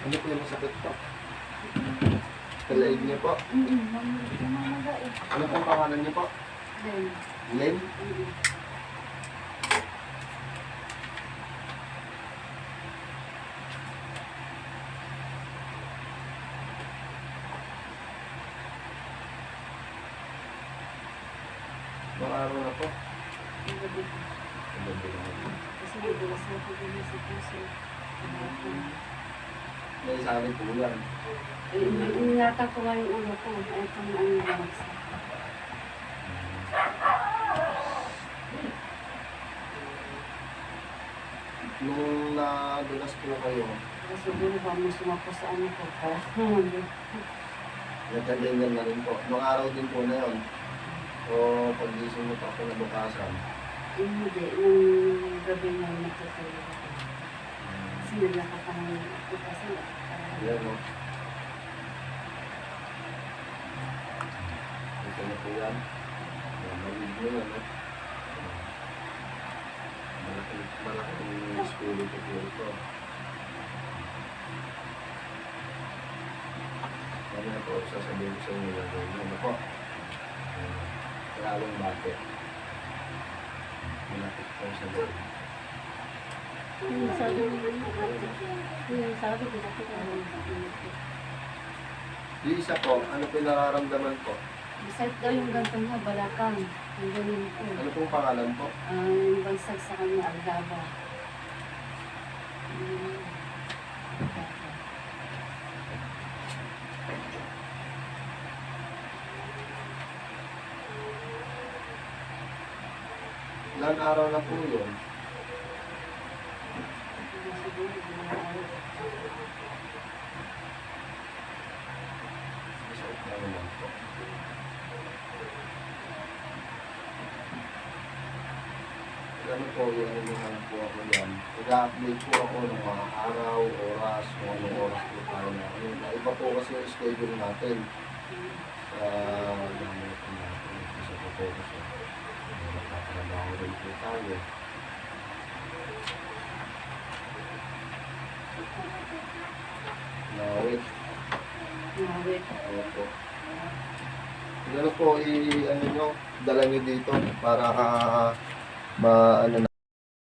Ano po yung masakit po? Kalaig niyo po? Mamaga eh. Ano pong pangalan niyo po? Then, Len? Mga araw na po? ang gabi ko. Ang gabi na. Kasi nadulas na ko din sa puso. May sabi po yan. Iningatan ko nga yung ulo ko. Ay, kung ano yung bumagsak. Nung nadulas po kayo, Kasi siguro ba mo sumako sa ano ko. nagkaganyan na rin po. Nung araw din po na yun. O pag-gising mo pa ako na bukasan. Hindi. Nung gabi na nagkakaroon ako. Kasi nalaka ka ng ako kasi. Yan o. Ito na po yan. Malig mo yan o. Malaking school ito po ito. Yan na po, sasabihin ko sa inyo na gawin. Ano po? Lalong bakit. Malapit po sa gawin. Yung sabi ko bakit ano. Yung isa po, ano po yung nararamdaman po? Masakit daw yung ganito niya, balakang. Yung ganun ko. Ano pong pangalan po? Yung bansag sa kanya, Aldaba. Ilan araw na po yun? Masakit na naman po. Ano po yung ano po ako yan? Nag-update po ako ng mga araw, oras, kung anong oras po tayo na. Iba po kasi yung schedule natin. Sa gamit po natin. Isa po po kasi. Nagtatrabaho rin po tayo. Nawit. Nawit. Opo. Ano po, ano nyo, dala nyo dito para ma ano na.